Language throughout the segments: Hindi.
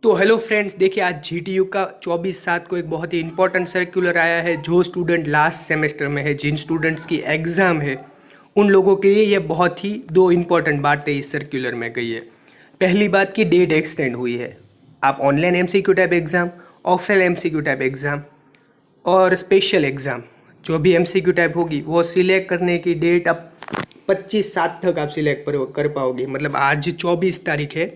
तो हेलो फ्रेंड्स, देखिए आज जीटीयू का 24/7 को एक बहुत ही इंपॉर्टेंट सर्कुलर आया है। जो स्टूडेंट लास्ट सेमेस्टर में है, जिन स्टूडेंट्स की एग्ज़ाम है, उन लोगों के लिए ये बहुत ही दो इम्पॉर्टेंट बातें इस सर्कुलर में गई है। पहली बात की डेट एक्सटेंड हुई है। आप online MCQ type exam, offline MCQ type exam और स्पेशल एग्ज़ाम जो भी एमसीक्यू टाइप होगी वो सिलेक्ट करने की डेट अब 25/7 तक आप सिलेक्ट कर पाओगे। मतलब आज 24 तारीख है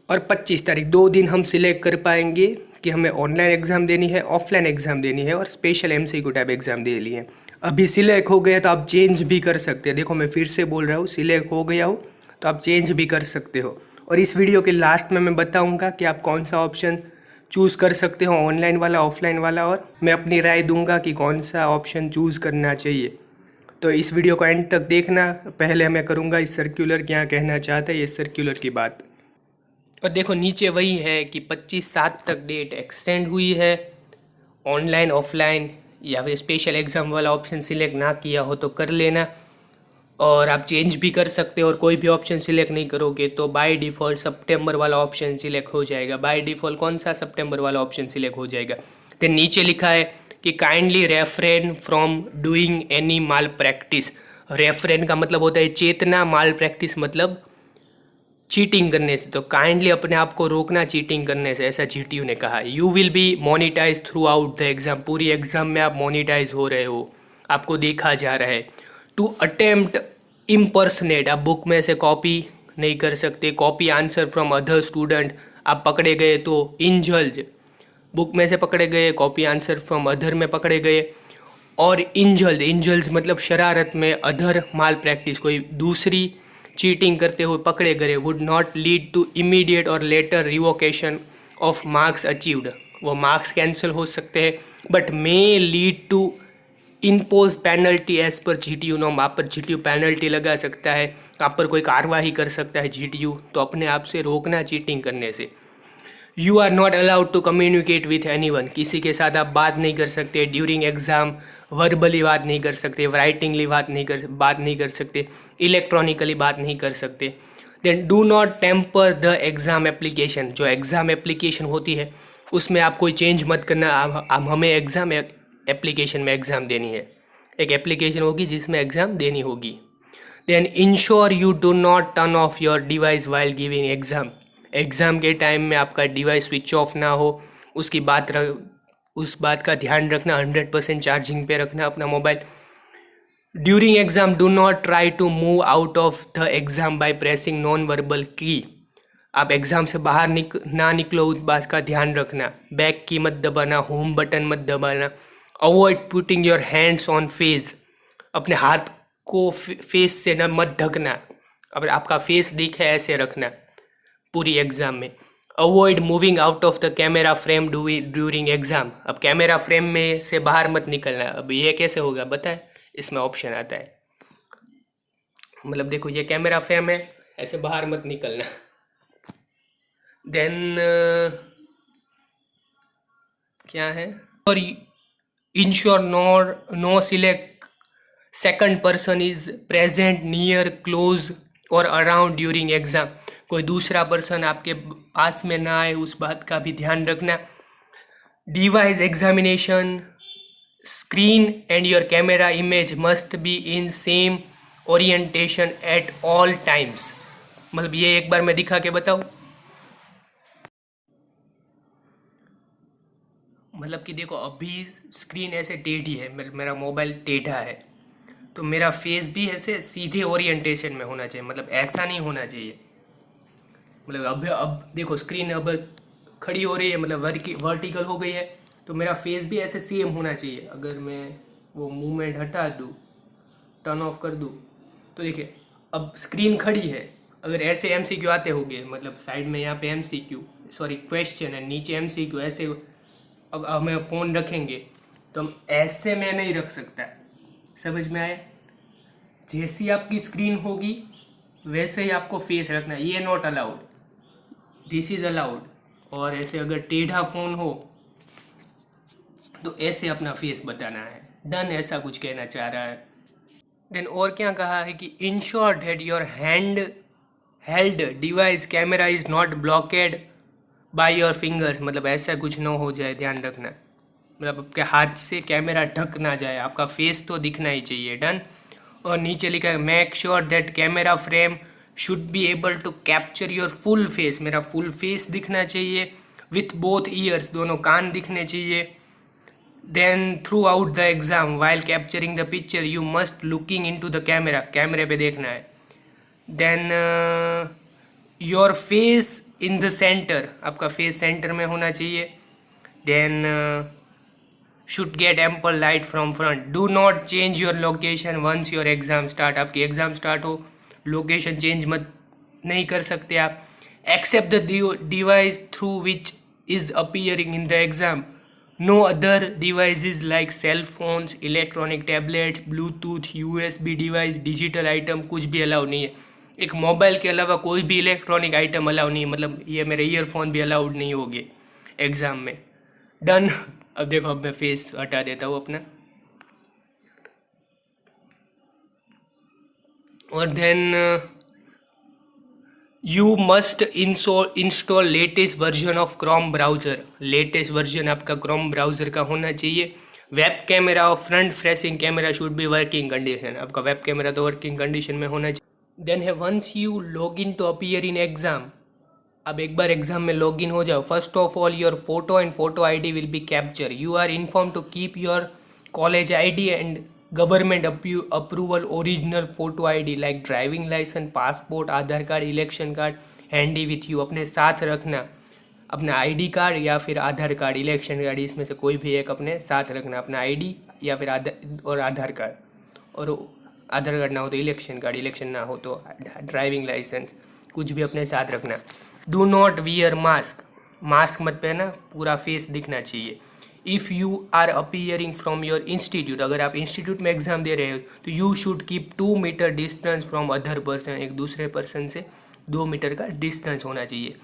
और 25 तारीख 2 दिन हम सिलेक्ट कर पाएंगे कि हमें ऑनलाइन एग्ज़ाम देनी है, ऑफलाइन एग्ज़ाम देनी है और स्पेशल एमसीक्यू टाइप एग्ज़ाम देनी है। अभी सिलेक्ट हो गए तो आप चेंज भी कर सकते हैं। देखो मैं फिर से बोल रहा हूँ, सिलेक्ट हो गया हो तो आप चेंज भी कर सकते हो। और इस वीडियो के लास्ट में मैं बताऊँगा कि आप कौन सा ऑप्शन चूज़ कर सकते हो, ऑनलाइन वाला, ऑफलाइन वाला, और मैं अपनी राय दूंगा कि कौन सा ऑप्शन चूज़ करना चाहिए। तो इस वीडियो को एंड तक देखना। पहले मैं करूँगा इस सर्कुलर क्या कहना चाहता है, ये सर्कुलर की बात। और देखो नीचे वही है कि 25/7 तक डेट एक्सटेंड हुई है। ऑनलाइन, ऑफलाइन या फिर स्पेशल एग्ज़ाम वाला ऑप्शन सिलेक्ट ना किया हो तो कर लेना। और आप चेंज भी कर सकते हो, और कोई भी ऑप्शन सिलेक्ट नहीं करोगे तो बाय डिफ़ॉल्ट सितंबर वाला ऑप्शन सिलेक्ट हो जाएगा। बाय डिफ़ॉल्ट कौन सा सितंबर वाला ऑप्शन सिलेक्ट हो जाएगा। तो नीचे लिखा है कि kindly refrain from doing any malpractice. Refrain का मतलब होता है चेतना, माल प्रैक्टिस मतलब चीटिंग करने से। तो काइंडली अपने आप को रोकना चीटिंग करने से, ऐसा जीटीयू ने कहा। You will be monetize throughout the exam. पूरी एग्ज़ाम में आप मोनिटाइज हो रहे हो, आपको देखा जा रहा है। टू अटेम्प्ट इम्पर्सनेट, आप बुक में से कॉपी नहीं कर सकते। Copy answer from other student, आप पकड़े गए तो इंजल्ज, बुक में से पकड़े गए, कॉपी आंसर फ्रॉम अदर में पकड़े गए। और इंजल्द, इंजल्स मतलब शरारत में, अदर माल प्रैक्टिस कोई दूसरी चीटिंग करते हुए पकड़े गए, would not lead to immediate और later revocation of marks achieved. वो मार्क्स कैंसिल हो सकते हैं, but may lead to impose penalty as per GTU norm. आप पर जीटीयू पेनल्टी लगा सकता है, आप पर कोई कार्रवाई कर सकता है जीटीयू। तो अपने आप से रोकना चीटिंग करने से। You are not allowed to communicate with anyone, किसी के साथ आप बात नहीं कर सकते ड्यूरिंग एग्ज़ाम। वर्बली बात नहीं कर सकते, राइटिंगली बात नहीं कर सकते, इलेक्ट्रॉनिकली बात नहीं कर सकते। Then do not tamper the exam application. जो एग्ज़ाम एप्लीकेशन होती है उसमें आप कोई चेंज मत करना। हमें एग्ज़ाम एप्लीकेशन में एग्ज़ाम देनी है, एक एप्लीकेशन होगी जिसमें एग्ज़ाम देनी होगी। Then ensure you do not turn off your device while giving exam. Exam के टाइम में आपका डिवाइस स्विच ऑफ ना हो, उस बात का ध्यान रखना। 100% चार्जिंग पे रखना अपना mobile. During exam do not try to move out of the exam by pressing non verbal key. आप एग्ज़ाम से बाहर ना निकलो, उस बात का ध्यान रखना। बैक की मत दबाना, होम बटन मत दबाना। Avoid putting your hands on face, अपने हाथ को फेस से न मत ढकना। अब आपका फेस दिखे ऐसे रखना पूरी एग्ज़ाम में। Avoid moving out of the camera frame during exam. अब कैमरा फ्रेम में से बाहर मत निकलना। अब ये कैसे होगा बताए, इसमें ऑप्शन आता है। मतलब देखो ये कैमरा फ्रेम है, ऐसे बाहर मत निकलना। देन क्या है, और ensure no select second person is present near, close और अराउंड ड्यूरिंग एग्ज़ाम। कोई दूसरा पर्सन आपके पास में ना आए, उस बात का भी ध्यान रखना। Device examination screen and your camera image must be in same orientation at all times. मतलब ये एक बार मैं दिखा के बताऊँ। मतलब कि देखो अभी स्क्रीन ऐसे टेढ़ी है, मेरा मोबाइल टेढ़ा है, तो मेरा फेस भी ऐसे सीधे ओरिएंटेशन में होना चाहिए। मतलब ऐसा नहीं होना चाहिए। मतलब अब देखो स्क्रीन अब खड़ी हो रही है, मतलब वर्टिकल हो गई है, तो मेरा फेस भी ऐसे सेम होना चाहिए। अगर मैं वो मूवमेंट हटा दूँ, टर्न ऑफ कर दूँ, तो देखिए अब स्क्रीन खड़ी है। अगर ऐसे एमसीक्यू आते होंगे, मतलब साइड में यहाँ पे एमसीक्यू, सॉरी क्वेश्चन है, नीचे एमसीक्यू, ऐसे अब हमें फ़ोन रखेंगे तो हम ऐसे में नहीं रख सकता। समझ में आया। जैसी आपकी स्क्रीन होगी वैसे ही आपको फेस रखना है। ये not allowed, this is allowed. और ऐसे अगर टेढ़ा फ़ोन हो तो ऐसे अपना फेस बताना है। डन, ऐसा कुछ कहना चाह रहा है। देन और क्या कहा है कि ensure that your hand held device camera is not blockade by your fingers, मतलब ऐसा कुछ ना हो जाए, ध्यान रखना, मतलब आपके हाथ से कैमरा ढक ना जाए, आपका फेस तो दिखना ही चाहिए। डन। और नीचे लिखा है make sure that camera frame should be able to capture your full face, मेरा फुल फेस दिखना चाहिए, विथ बोथ ईयर्स, दोनों कान दिखने चाहिए। Then throughout the exam while capturing the picture you must looking into the camera, कैमरे पे देखना है। Then your face in the center, आपका फेस सेंटर में होना चाहिए। Then should get ample light from front, do not change your location once your exam start, आपकी एग्जाम स्टार्ट हो लोकेशन चेंज मत नहीं कर सकते आप। Except the device through which is appearing in the exam, no other devices like cell phones, electronic tablets, Bluetooth, USB device, digital item कुछ भी अलाउ नहीं है। एक मोबाइल के अलावा कोई भी इलेक्ट्रॉनिक आइटम अलाउ नहीं है, मतलब ये मेरे ईयरफोन भी अलाउड नहीं होंगे एग्ज़ाम में। डन। अब देखो, अब मैं फेस हटा देता हूँ अपना। और then you must install latest version of Chrome browser, latest version आपका क्रोम ब्राउज़र का होना चाहिए। वेब कैमरा और front facing camera should be working condition, आपका वेब कैमरा तो वर्किंग कंडीशन में होना चाहिए। देन है once you log in to appear in exam, अब एक बार एग्जाम में लॉग इन हो जाओ, first of all your photo and photo ID will be capture, you are inform to keep your college ID and government approval original photo ID like driving licence, passport, Aadhaar card, election card handy with you, अपने साथ रखना, अपना आईडी कार्ड या फिर आधार कार्ड, इलेक्शन कार्ड, इसमें से कोई भी एक अपने साथ रखना, अपना आईडी या फिर आधार कार्ड, और आधार कार्ड ना हो तो इलेक्शन कार्ड, इलेक्शन ना हो तो ड्राइविंग लाइसेंस, कुछ भी अपने साथ रखना। Do not wear mask, mask मत पहना, पूरा फेस दिखना चाहिए। If you are appearing from your institute, अगर आप इंस्टीट्यूट में एग्जाम दे रहे हो तो you should keep 2 metre distance from other person, एक दूसरे पर्सन से 2 मीटर का डिस्टेंस होना चाहिए।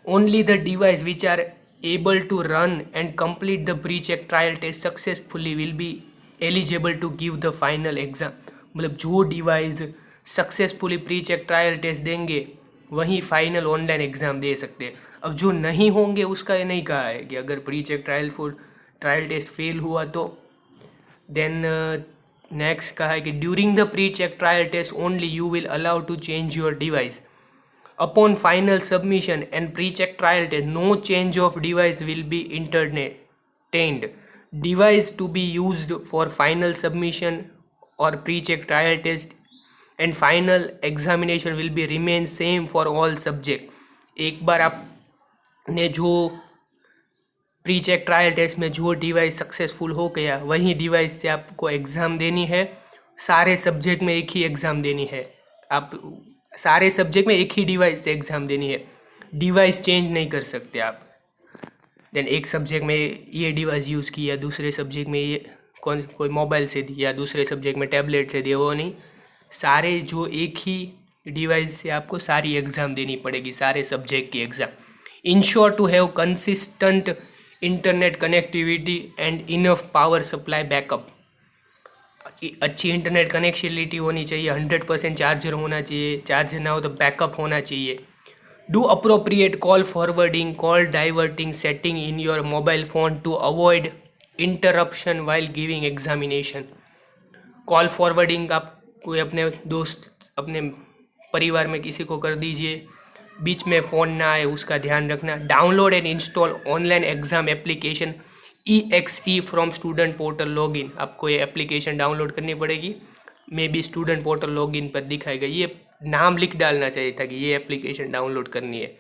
Only the device which are able to run and complete the pre check trial test successfully will be eligible to give the final exam, मतलब जो device successfully pre check trial test देंगे वहीं फाइनल ऑनलाइन एग्ज़ाम दे सकते हैं। अब जो नहीं होंगे उसका ये नहीं कहा है कि अगर pre check trial test fail हुआ तो। देन नेक्स्ट कहा है कि during the pre check trial test only you will allow to change your device, upon final submission and pre check trial test no change of device will be entertained, device to be used for final submission और pre check trial test and final examination will be remain same for all subject. एक बार आपने जो प्री चेक ट्रायल टेस्ट में जो डिवाइस सक्सेसफुल हो गया वही डिवाइस से आपको एग्ज़ाम देनी है, सारे सब्जेक्ट में एक ही एग्ज़ाम देनी है, आप सारे सब्जेक्ट में एक ही डिवाइस से एग्ज़ाम देनी है, डिवाइस चेंज नहीं कर सकते आप। देन एक सब्जेक्ट में ये डिवाइस यूज़ किया, दूसरे सब्जेक्ट में ये कोई मोबाइल से दिया, दूसरे सब्जेक्ट में टैबलेट से दिया, वो नहीं, सारे जो एक ही डिवाइस से आपको सारी एग्ज़ाम देनी पड़ेगी, सारे सब्जेक्ट की exam. Ensure to have consistent internet connectivity and enough power supply backup, अच्छी इंटरनेट कनेक्टिविटी होनी चाहिए, 100% चार्जर होना चाहिए, चार्जर ना हो तो बैकअप होना चाहिए। Do appropriate call forwarding, call diverting setting in your mobile phone to avoid interruption while giving examination. Call forwarding आप कोई अपने दोस्त, अपने परिवार में किसी को कर दीजिए, बीच में फ़ोन ना आए उसका ध्यान रखना। Download and install online exam application EXE from student portal login, आपको ये एप्लीकेशन डाउनलोड करनी पड़ेगी, may be student portal login पर दिखाएगा, ये नाम लिख डालना चाहिए था कि ये एप्लीकेशन डाउनलोड करनी है,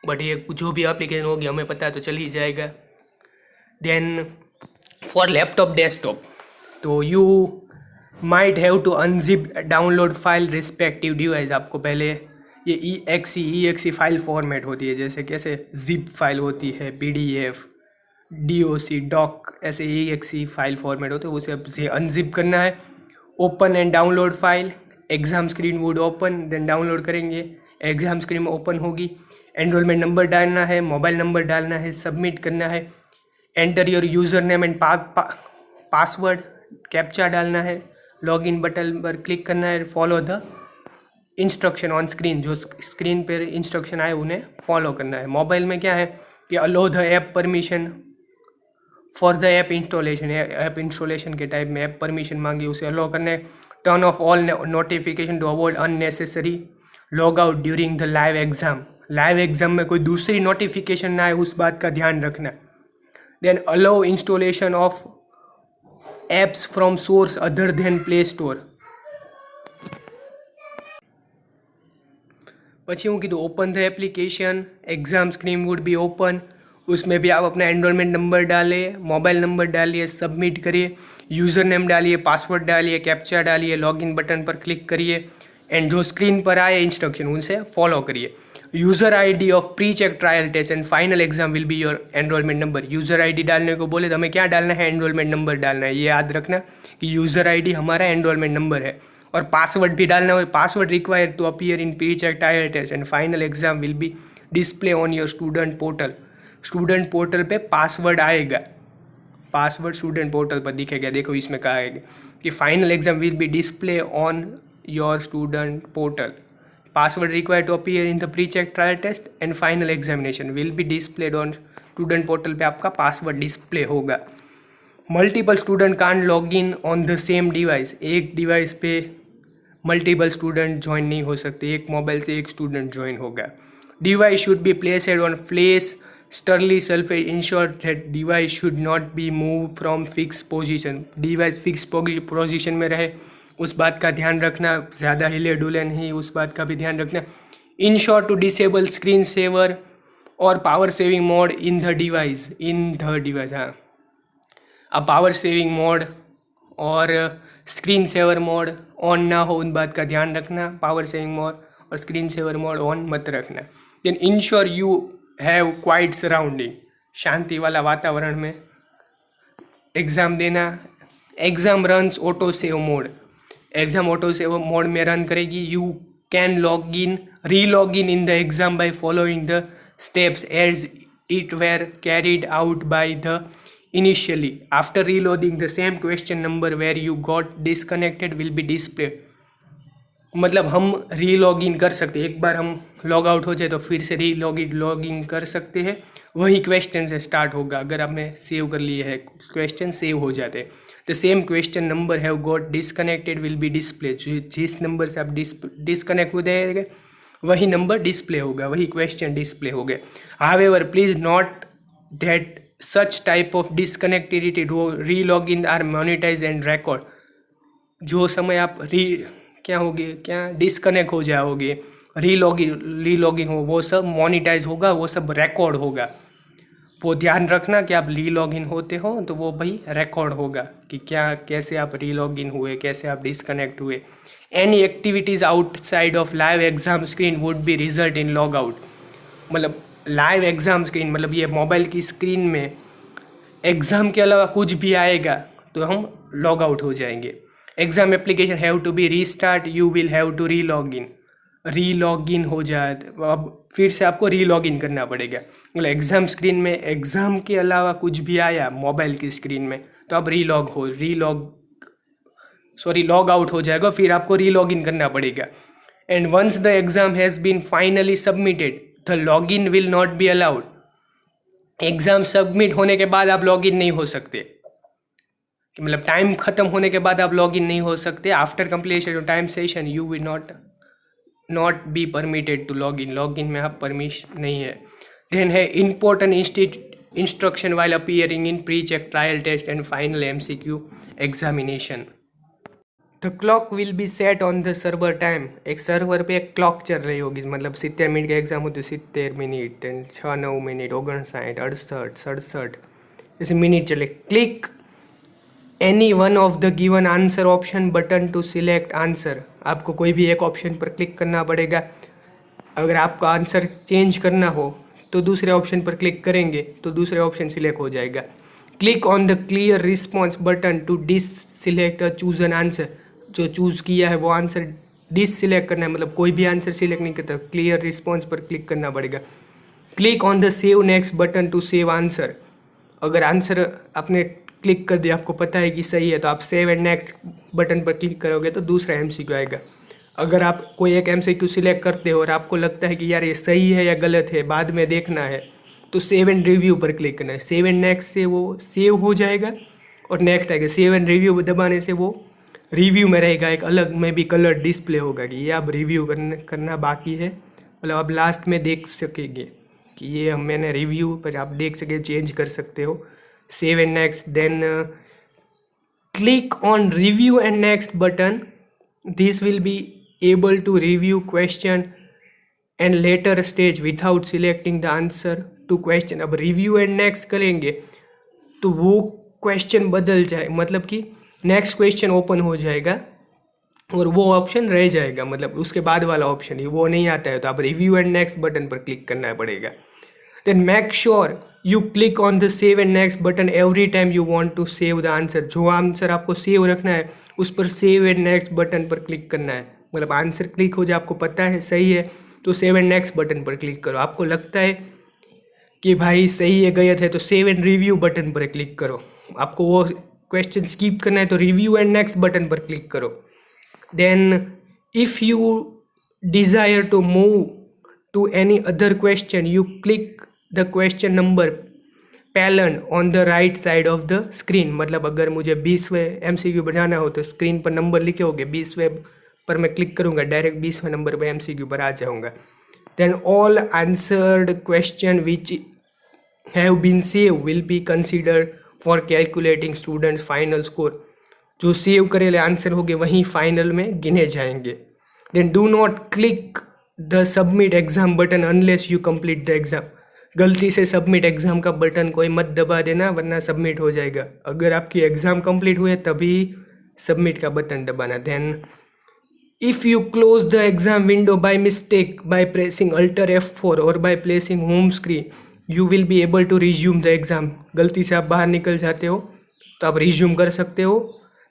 बट ये जो भी एप्लीकेशन होगी हमें पता तो चल ही जाएगा। देन फॉर लैपटॉप डेस्कटॉप तो you might have to unzip download file respective device, आपको पहले ये EXE फाइल फॉर्मेट होती है, जैसे कैसे जिप फाइल होती है, PDF, DOC, डॉक, ऐसे EXE फाइल फॉर्मेट होते हैं, उसे अनजिप करना है। Open and download file, exam screen would open, then download करेंगे, एग्ज़ाम स्क्रीन ओपन होगी, एनरोलमेंट नंबर डालना है, मोबाइल नंबर डालना है, सबमिट करना है, enter your user name and password, captcha डालना है, लॉगिन बटन पर क्लिक करना है, follow the instruction on screen, जो स्क्रीन पर इंस्ट्रक्शन आए उन्हें फॉलो करना है। मोबाइल में क्या है कि allow the app permission for the app installation, app installation के टाइप में ऐप परमिशन मांगी, उसे अलो करना है। Turn off all notification to avoid unnecessary log out during the live exam, live exam में कोई दूसरी नोटिफिकेशन ना आए उस बात का ध्यान रखना। Then allow installation of apps from source other than play store. પછી હું કીધું open the application, exam screen would be open, उसमें भी आप अपना एनरोलमेंट नंबर डालिए, मोबाइल नंबर डालिए, सबमिट करिए, यूज़र नेम डालिए, पासवर्ड डालिए, कैप्चा डालिए, लॉगिन बटन पर क्लिक करिए एंड जो स्क्रीन पर आए इंस्ट्रक्शन उनसे फॉलो करिए। User ID of pre check trial test and final exam will be your enrolment number. User ID डालने को बोले तो हमें क्या डालना है, एनरोलमेंट नंबर डालना है। ये याद रखना कि यूज़र आईडी हमारा एनरोलमेंट नंबर है और पासवर्ड भी डालना है। Password required to appear in pre check trial test and final exam will be display on your student portal. Student portal पे पासवर्ड आएगा, पासवर्ड स्टूडेंट पोर्टल पर दिखेगा। देखो इसमें कहा है कि final exam will be display on your student portal. Password required to appear in the pre check trial test and final examination will be displayed on student portal पे आपका पासवर्ड डिस्प्ले होगा। Multiple student can't log in on the same device, एक डिवाइस पे मल्टीपल स्टूडेंट ज्वाइन नहीं हो सकते, एक मोबाइल से एक स्टूडेंट ज्वाइन होगा। Device should be placed on flat sturdy surface, ensure that device should not be move from fix position, device fix position में रहे उस बात का ध्यान रखना, ज़्यादा हिले डुले नहीं उस बात का भी ध्यान रखना। Ensure to disable screen saver और power saving mode in the device, हाँ, अब पावर सेविंग मोड और स्क्रीन सेवर मोड ऑन ना हो उन बात का ध्यान रखना, पावर सेविंग मोड और स्क्रीन सेवर मोड ऑन मत रखना। Then ensure you have quiet surrounding, शांति वाला वातावरण में एग्ज़ाम देना। Exam runs auto save mode, exam auto save mode में रन करेगी। You can log in relog in the exam by following the steps as it were carried out by the initially. After reloading the same question number where you got disconnected will be displayed. मतलब हम री-लॉग इन कर सकते हैं, एक बार हम लॉग आउट हो जाए तो फिर से लॉग इन कर सकते हैं, वही क्वेश्चन से स्टार्ट होगा। अगर आपने सेव कर लिए है क्वेश्चन सेव हो जाते हैं। The same question number have got disconnected will be display, जिस नंबर से आप डिस्कनेक्ट हो जाएंगे वही नंबर डिस्प्ले होगा, वही क्वेश्चन डिस्प्ले हो गए। However please note that such type of disconnectivity relog in are monetize and record. जो समय आप डिसकनेक्ट हो जाओगे, री-लॉग इन हो, वो सब मोनिटाइज होगा, वो सब रिकॉर्ड होगा। वो ध्यान रखना कि आप री-लॉग इन होते हो तो वो भाई रिकॉर्ड होगा कि कैसे आप री-लॉग इन हुए, कैसे आप डिसकनेक्ट हुए। Any activities outside of live exam screen would B result in log out. मतलब लाइव एग्ज़ाम स्क्रीन मतलब ये मोबाइल की स्क्रीन में एग्ज़ाम के अलावा कुछ भी आएगा तो हम लॉग आउट हो जाएंगे। Exam application have to be restart, you will have to relog in हो जाए, अब फिर से आपको री-लॉग इन करना पड़ेगा। मतलब एग्ज़ाम स्क्रीन में एग्ज़ाम के अलावा कुछ भी आया मोबाइल की स्क्रीन में तो अब लॉग आउट हो जाएगा, फिर आपको री-लॉग इन करना पड़ेगा। And once the exam has been finally submitted the login will not be allowed. Exam submit होने के बाद आप लॉगिन नहीं हो सकते, कि मतलब टाइम ख़त्म होने के बाद आप लॉगिन नहीं हो सकते। After completion of time session you will not be permitted to login में आप परमिशन नहीं है। देन है important instruction while appearing in pre check trial test and final MCQ examination. The clock will be set on the server time, एक सर्वर पे एक क्लॉक चल रही होगी, मतलब 70 मिनट का एग्जाम हो तो 70 मिनट, 6-9 मिनट, 59, 68, 67 ऐसे मिनट चले। Click any one of the given answer option button to select answer, आपको कोई भी एक ऑप्शन पर क्लिक करना पड़ेगा। अगर आपको आंसर चेंज करना हो तो दूसरे ऑप्शन पर क्लिक करेंगे तो दूसरे ऑप्शन सिलेक्ट हो जाएगा। Click on the clear response button to deselect a chosen answer, जो चूज़ किया है वो आंसर डिससिलेक्ट करना है, मतलब कोई भी आंसर सिलेक्ट नहीं करता, क्लियर रिस्पॉन्स पर क्लिक करना पड़ेगा। Click on the save next button to save answer, अगर आंसर आपने क्लिक कर दिया, आपको पता है कि सही है, तो आप सेव एंड नेक्स्ट बटन पर क्लिक करोगे तो दूसरा MCQ आएगा। अगर आप कोई एक एमसीक्यू सिलेक्ट करते हो और आपको लगता है कि यार ये सही है या गलत है, बाद में देखना है, तो सेव एंड रिव्यू पर क्लिक करना है। सेव एंड नेक्स्ट से वो सेव हो जाएगा और नेक्स्ट आएगा। सेव एंड रिव्यू दबाने से वो रिव्यू में रहेगा, एक अलग में भी कलर डिस्प्ले होगा कि ये अब रिव्यू करना बाकी है, मतलब आप लास्ट में देख सकेंगे कि ये मैंने रिव्यू पर आप देख सके, चेंज कर सकते हो। Save and next, then click on review and next button. This will be able to review question and later stage without selecting the answer to question. अब review and next करेंगे तो वो क्वेश्चन बदल जाए, मतलब कि नेक्स्ट क्वेश्चन ओपन हो जाएगा और वो ऑप्शन रह जाएगा, मतलब उसके बाद वाला ऑप्शन ही वो नहीं आता है, तो आप रिव्यू एंड नेक्स्ट बटन पर क्लिक करना पड़ेगा। Then make sure you click on the save and next button every time you want to save the answer. जो आंसर आपको सेव रखना है उस पर सेव एंड नेक्स्ट बटन पर क्लिक करना है, मतलब आंसर क्लिक हो जाए, आपको पता है सही है तो सेव एंड नेक्स्ट बटन पर क्लिक करो। आपको लगता है कि भाई सही है गलत है तो सेव एंड रिव्यू बटन पर क्लिक करो। आपको वो क्वेश्चन स्किप करना है तो रिव्यू एंड नेक्स्ट बटन पर क्लिक करो। Then if you desire to move to any other question you click the question number palette on the right side of the screen. मतलब अगर मुझे 20वें एमसीक्यू पर जाना हो तो स्क्रीन पर नंबर लिखे होंगे, 20वें पर मैं क्लिक करूँगा, डायरेक्ट 20वें नंबर पर एमसीक्यू पर आ जाऊँगा। Then all answered question which have been save will be considered for calculating students final score. जो सेव करेले आंसर होंगे वहीं फाइनल में गिने जाएंगे। Then do not click the submit exam button unless you complete the exam. गलती से सबमिट एग्ज़ाम का बटन कोई मत दबा देना वरना सबमिट हो जाएगा। अगर आपकी एग्ज़ाम कंप्लीट हुए तभी सबमिट का बटन दबाना। Then if you close the exam window by mistake by pressing alt F4 और by placing home screen you will be able to resume the exam. गलती से आप बाहर निकल जाते हो तो आप रिज्यूम कर सकते हो।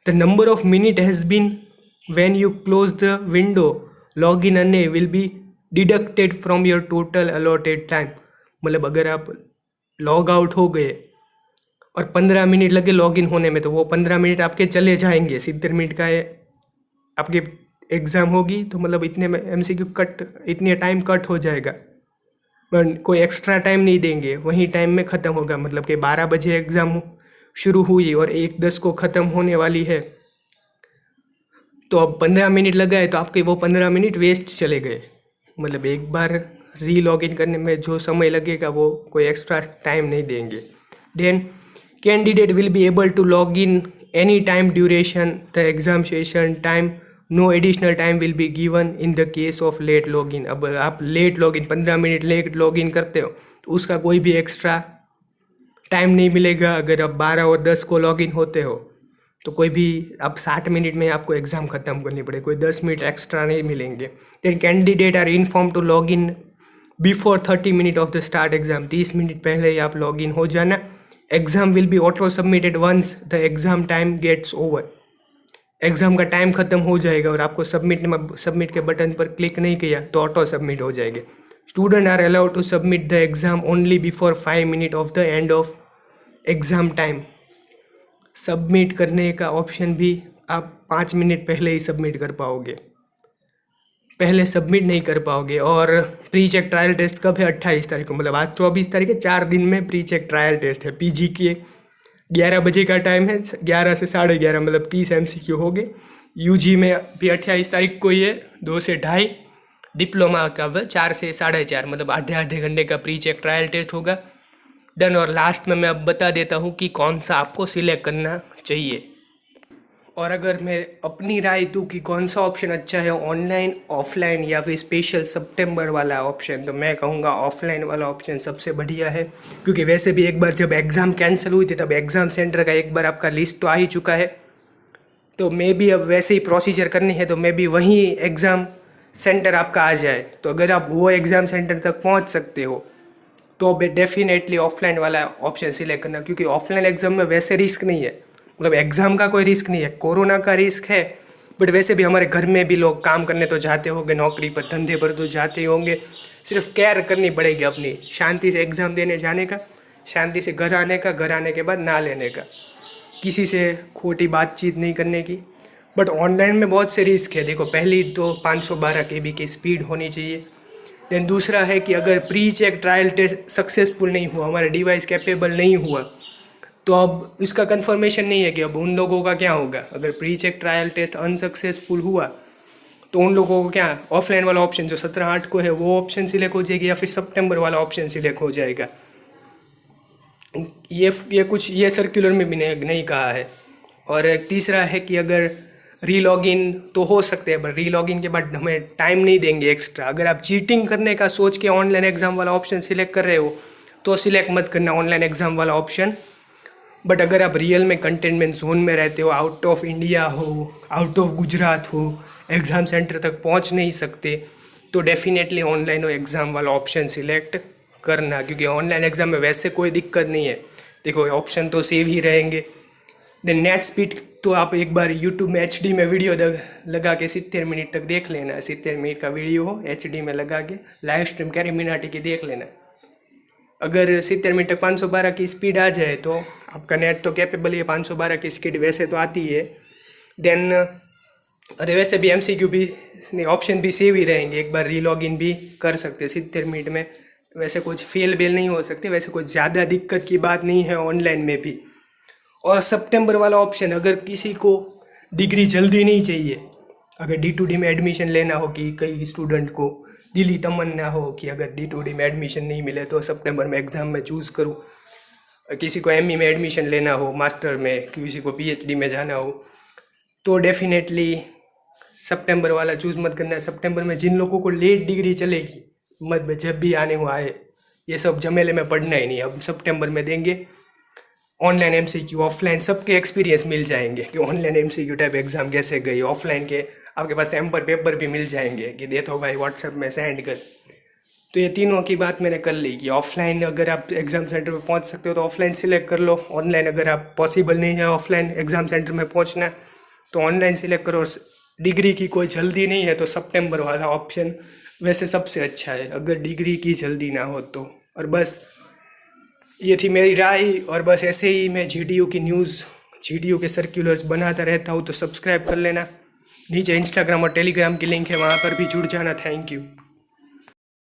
The number of minute has been when you close the window log in अन्य will be deducted from your total allotted time. मतलब अगर आप लॉग आउट हो गए और 15 मिनट लगे लॉग इन होने में तो वो 15 मिनट आपके चले जाएंगे। 70 मिनट का आपके एग्ज़ाम होगी तो मतलब इतने में एमसीक्यू कट, इतने टाइम कट हो जाएगा, पर कोई एक्स्ट्रा टाइम नहीं देंगे, वहीं टाइम में ख़त्म होगा। मतलब कि 12 बजे एग्ज़ाम शुरू हुई और 1:10 को ख़त्म होने वाली है तो अब 15 मिनट लगाए तो आपके वो 15 मिनट वेस्ट चले गए। मतलब एक बार री लॉग इन करने में जो समय लगेगा वो कोई एक्स्ट्रा टाइम नहीं देंगे। Then candidate will be able to log in any time duration the exam session time, no additional time will be given in the case of late log in. अब आप late log in 15 minute late log in करते हो तो उसका कोई भी एक्स्ट्रा टाइम नहीं मिलेगा। अगर आप 12 और 10 को लॉग इन होते हो तो कोई भी अब 60 मिनट में आपको एग्ज़ाम ख़त्म करनी पड़ेगी, कोई 10 मिनट एक्स्ट्रा नहीं मिलेंगे। Then candidate are inform to log in before 30 minute of the start exam. 30 minute पहले ही आप लॉग इन हो जाना। Exam will be auto submitted once the exam time gets over. Exam का टाइम ख़त्म हो जाएगा और आपको सबमिट के बटन पर क्लिक नहीं किया तो ऑटो सबमिट हो जाएंगे। Student are allowed to submit the exam only before 5 minute of the end of exam time. Submit करने का ऑप्शन भी आप 5 मिनट पहले ही सबमिट कर पाओगे, पहले सबमिट नहीं कर पाओगे। और प्री चेक ट्रायल टेस्ट कब है? 28 तारीख को, मतलब आज 24 तारीख है, 4 दिन में प्री चेक ट्रायल टेस्ट है। पीजी के 11 बजे का टाइम है, 11 से 11:30, मतलब 30 MCQ हो गए। यूजी में भी 28 तारीख को ही है, 2 से 2:30। डिप्लोमा का 4 से 4:30, मतलब आधे घंटे का प्री चेक ट्रायल टेस्ट होगा। डन। और लास्ट में मैं अब बता देता हूँ कि कौन सा आपको सिलेक्ट करना चाहिए। और अगर मैं अपनी राय दूँ कि कौन सा ऑप्शन अच्छा है, ऑनलाइन, ऑफलाइन या फिर स्पेशल सितंबर वाला ऑप्शन, तो मैं कहूँगा ऑफलाइन वाला ऑप्शन सबसे बढ़िया है। क्योंकि वैसे भी एक बार जब एग्ज़ाम कैंसिल हुई थी तब एग्ज़ाम सेंटर का एक बार आपका लिस्ट तो आ ही चुका है, तो मे भी अब वैसे ही प्रोसीजर करनी है तो मे भी वहीं एग्ज़ाम सेंटर आपका आ जाए। तो अगर आप वो एग्ज़ाम सेंटर तक पहुँच सकते हो तो डेफिनेटली ऑफलाइन वाला ऑप्शन सिलेक्ट करना। क्योंकि ऑफलाइन एग्ज़ाम में वैसे रिस्क नहीं है, मतलब एग्ज़ाम का कोई रिस्क नहीं है, कोरोना का रिस्क है, बट वैसे भी हमारे घर में भी लोग काम करने तो जाते होंगे, नौकरी पर, धंधे पर तो जाते ही होंगे। सिर्फ केयर करनी पड़ेगी अपनी, शांति से एग्ज़ाम देने जाने का, शांति से घर आने का, घर आने के बाद ना लेने का, किसी से खोटी बातचीत नहीं करने की, बट ऑनलाइन में बहुत से रिस्क है। देखो, पहली तो 512 केबी की स्पीड होनी चाहिए। देन दूसरा है कि अगर pre check trial test successful नहीं हुआ, हमारा डिवाइस कैपेबल नहीं हुआ, तो अब इसका कंफर्मेशन नहीं है कि अब उन लोगों का क्या होगा। अगर pre check trial test unsuccessful हुआ तो उन लोगों को क्या, ऑफलाइन वाला ऑप्शन जो 17/8 को है वो ऑप्शन सिलेक्ट हो जाएगी, या फिर सितंबर वाला ऑप्शन सिलेक्ट हो जाएगा। ये सर्कुलर में भी नहीं कहा है। और एक तीसरा है कि अगर रीलॉगिन तो हो सकते हैं, पर रीलॉगिन के बाद हमें टाइम नहीं देंगे एक्स्ट्रा। अगर आप चीटिंग करने का सोच के ऑनलाइन एग्ज़ाम वाला ऑप्शन सिलेक्ट कर रहे हो तो सिलेक्ट मत करना ऑनलाइन एग्ज़ाम वाला ऑप्शन। बट अगर आप रियल में कंटेनमेंट जोन में रहते हो, आउट ऑफ इंडिया हो, आउट ऑफ गुजरात हो, एग्ज़ाम सेंटर तक पहुंच नहीं सकते, तो डेफिनेटली ऑनलाइन एग्ज़ाम वाला ऑप्शन सिलेक्ट करना, क्योंकि ऑनलाइन एग्ज़ाम में वैसे कोई दिक्कत नहीं है। देखो, ऑप्शन तो सेव ही रहेंगे। देन नेट स्पीड तो आप एक बार यूट्यूब में HD में वीडियो लगा के 70 मिनट तक देख लेना। 70 मिनट का वीडियो हो HD में लगा के लाइव स्ट्रीम कैरी मिनाटी की देख लेना। अगर 70 मिनट तक 512 की स्पीड आ जाए तो आपका नेट तो कैपेबल है, 512 की स्पीड वैसे तो आती है। देन अरे वैसे भी MCQ भी ऑप्शन भी सेव ही रहेंगे, एक बार रीलॉगिन भी कर सकते 70 मिनट में। वैसे कुछ फेल बेल नहीं हो सकते, वैसे कुछ ज़्यादा दिक्कत की बात नहीं है ऑनलाइन में भी। और सितंबर वाला ऑप्शन, अगर किसी को डिग्री जल्दी नहीं चाहिए, अगर D2D में एडमिशन लेना हो, कि कई स्टूडेंट को दिली तमन्ना हो कि अगर D2D में एडमिशन नहीं मिले तो सितंबर में एग्ज़ाम में चूज़ करूँ, किसी को ME में एडमिशन लेना हो, मास्टर में, किसी को PhD में जाना हो, तो डेफिनेटली सितंबर वाला चूज़ मत करना है। सितंबर में जिन लोगों को लेट डिग्री चलेगी, मत जब भी आने हो आए, ये सब झमेले में पढ़ना ही नहीं। अब सितंबर में देंगे ऑनलाइन MCQ, ऑफलाइन सबके एक्सपीरियंस मिल जाएंगे कि ऑनलाइन MCQ टाइप एग्ज़ाम कैसे गई। ऑफलाइन के आपके पास सैम्पल पेपर भी मिल जाएंगे कि दे तो भाई व्हाट्सएप में सेंड कर। तो ये तीनों की बात मैंने कर ली कि ऑफलाइन अगर आप एग्ज़ाम सेंटर में पहुंच सकते हो तो ऑफलाइन सिलेक्ट कर लो। ऑनलाइन अगर आप पॉसिबल नहीं है ऑफलाइन एग्ज़ाम सेंटर में पहुंचना तो ऑनलाइन सिलेक्ट करो। डिग्री की कोई जल्दी नहीं है तो सितंबर वाला ऑप्शन वैसे सबसे अच्छा है, अगर डिग्री की जल्दी ना हो तो। और बस ये थी मेरी राय। और बस ऐसे ही मैं GDU की न्यूज़, GDU के सर्कुलर्स बनाता रहता हूँ, तो सब्सक्राइब कर लेना। नीचे इंस्टाग्राम और टेलीग्राम की लिंक है, वहाँ पर भी जुड़ जाना। Thank you.